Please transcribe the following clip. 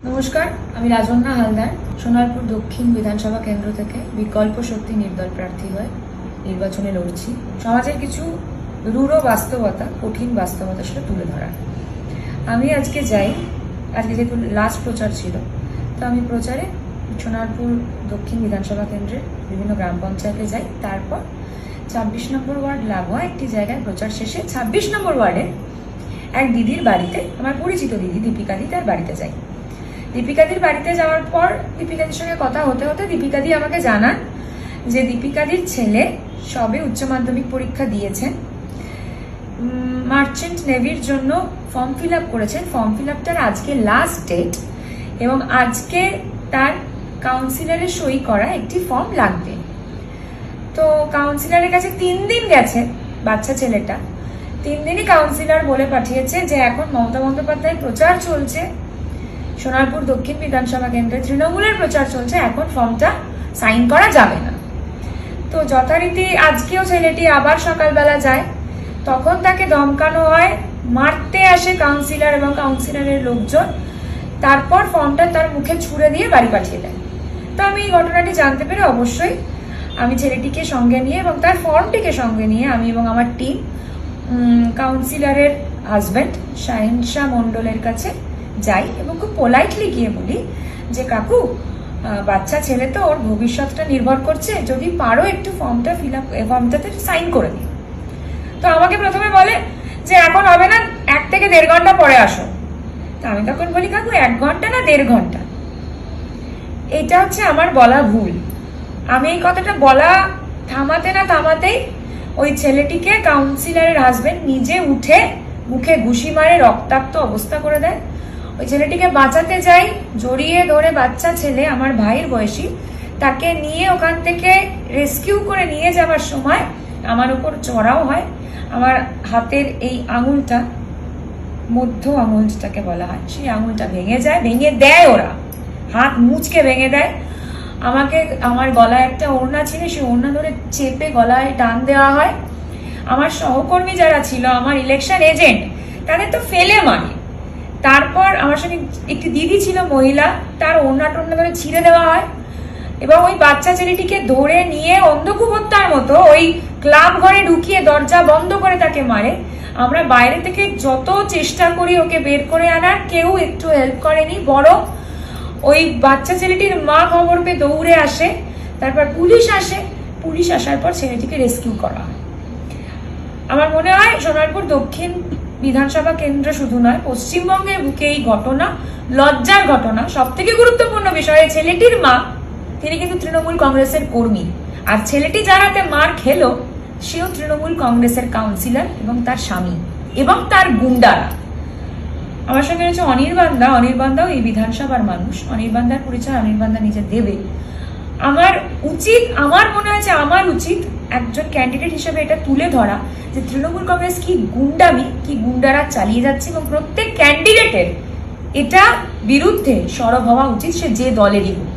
নমস্কার, আমি রাজন্না হালদার সোনারপুর দক্ষিণ বিধানসভা কেন্দ্র থেকে বিকল্প শক্তি নির্দল প্রার্থী হয়ে নির্বাচনে লড়ছি। সমাজের কিছু রূঢ় বাস্তবতা, কঠিন বাস্তবতা সেটা তুলে ধরা। আমি আজকে যেহেতু লাস্ট প্রচার ছিল, তো আমি প্রচারে সোনারপুর দক্ষিণ বিধানসভা কেন্দ্রের বিভিন্ন গ্রাম পঞ্চায়েতে যাই। তারপর 26 নম্বর ওয়ার্ড লাগোয়া একটি জায়গায় প্রচার শেষে 26 নম্বর ওয়ার্ডে এক দিদির বাড়িতে, আমার পরিচিত দিদি দীপিকাদি, তার বাড়িতে যাই। দীপিকাদির বাড়িতে যাওয়ার পর দীপিকাদির সঙ্গে কথা হতে হতে দীপিকাদি আমাকে জানান যে দীপিকাদির ছেলে সবে উচ্চ মাধ্যমিক পরীক্ষা দিয়েছেন, মার্চেন্ট নেভির জন্য ফর্ম ফিল আপ করেছেন। ফর্ম ফিল আপটার আজকে লাস্ট ডেট এবং আজকে তার কাউন্সিলরের সই করা একটি ফর্ম লাগবে। তো কাউন্সিলরের কাছে 3 দিন গেছে বাচ্চা ছেলেটা। 3 দিনই কাউন্সিলর বলে পাঠিয়েছে যে এখন মমতা বন্দ্যোপাধ্যায়ের প্রচার চলছে, সোনারপুর দক্ষিণ বিধানসভা কেন্দ্রে তৃণমূলের প্রচার চলছে, এখন ফর্মটা সাইন করা যাবে না। তো যথারীতি আজকেও ছেলেটি আবার সকালবেলা যায়, তখন তাকে ধমকানো হয়, মারতে আসে কাউন্সিলর এবং কাউন্সিলরের লোকজন, তারপর ফর্মটা তার মুখে ছুঁড়ে দিয়ে বাড়ি পাঠিয়ে দেয়। তো আমি এই ঘটনাটি জানতে পেরে অবশ্যই আমি ছেলেটিকে সঙ্গে নিয়ে এবং তার ফর্মটিকে সঙ্গে নিয়ে আমি এবং আমার টিম কাউন্সিলরের হাজব্যান্ড শাহিনশা মণ্ডলের কাছে যাই এবং খুব পোলাইটলি গিয়ে বলি যে কাকু, বাচ্চা ছেলে তো, ওর ভবিষ্যৎটা নির্ভর করছে, যদি পারো একটু ফর্মটাতে সাইন করে দিই। তো আমাকে প্রথমে বলে যে এখন হবে না, 1 থেকে 1.5 ঘন্টা পরে আসো। তো আমি তখন বলি কাকু 1 ঘন্টা না 1.5 ঘন্টা, এটা হচ্ছে আমার বলা ভুল। আমি এই কথাটা বলা থামাতে না থামাতেই ওই ছেলেটিকে কাউন্সিলরের হাজবেন্ড নিজে উঠে মুখে ঘুষি মারে রক্তাক্ত অবস্থা করে দেয়। ওই ছেলেটিকে বাঁচাতে যাই, জড়িয়ে ধরে বাচ্চা ছেলে আমার ভাইয়ের বয়সী, তাকে নিয়ে ওখান থেকে রেস্কিউ করে নিয়ে যাওয়ার সময় আমার উপর চড়াও হয়। আমার হাতের এই আঙুলটা, মধ্য আঙুলটাকে বলা হয়, সেই আঙুলটা ভেঙে যায়, ভেঙে দেয় ওরা, হাত মুচকে ভেঙে দেয়। আমাকে, আমার গলায় একটা ওড়না ছিল, সেই ওড়না ধরে চেপে গলায় টান দেওয়া হয়। আমার সহকর্মী যারা ছিল, আমার ইলেকশন এজেন্ট, তাদের তো ফেলে মারে। তারপর আমার সঙ্গে একটি দিদি ছিল মহিলা, তার ওড়না টোড়না ধরে ছিঁড়ে দেওয়া হয় এবং ওই বাচ্চা ছেলেটিকে ধরে নিয়ে অন্ধকুপত্তার মতো ওই ক্লাব ঘরে ঢুকিয়ে দরজা বন্ধ করে তাকে মারে। আমরা বাইরে থেকে যত চেষ্টা করি ওকে বের করে আনার, কেউ একটু হেল্প করেনি, বরং ওই বাচ্চা ছেলেটির মা খবর পেয়ে দৌড়ে আসে। তারপর পুলিশ আসে, পুলিশ আসার পর ছেলেটিকে রেস্কিউ করা হয়। আমার মনে হয় সোনারপুর দক্ষিণ বিধানসভা কেন্দ্র শুধু নয়, পশ্চিমবঙ্গের বুকে এই ঘটনা লজ্জার ঘটনা। সব থেকে গুরুত্বপূর্ণ বিষয়, ছেলেটির মা, তিনি কিন্তু তৃণমূল কংগ্রেসের কর্মী, আর ছেলেটি যার হাতে মার খেলো সেও তৃণমূল কংগ্রেসের কাউন্সিলর এবং তার স্বামী এবং তার গুন্ডারা। আমার সঙ্গে রয়েছে অনির্বাণদা, অনির্বাণদাও এই বিধানসভার মানুষ, অনির্বাণদার পরিচয় অনির্বাণদা নিজে দেবে। আমার মনে হয় যে আমার উচিত একজন ক্যান্ডিডেট হিসেবে এটা তুলে ধরা যে তৃণমূল কংগ্রেস কি গুন্ডামি, কি গুন্ডারা চালিয়ে যাচ্ছে, এবং প্রত্যেক ক্যান্ডিডেটের এটা বিরুদ্ধে সরব হওয়া উচিত, সে যে দলেরই হোক।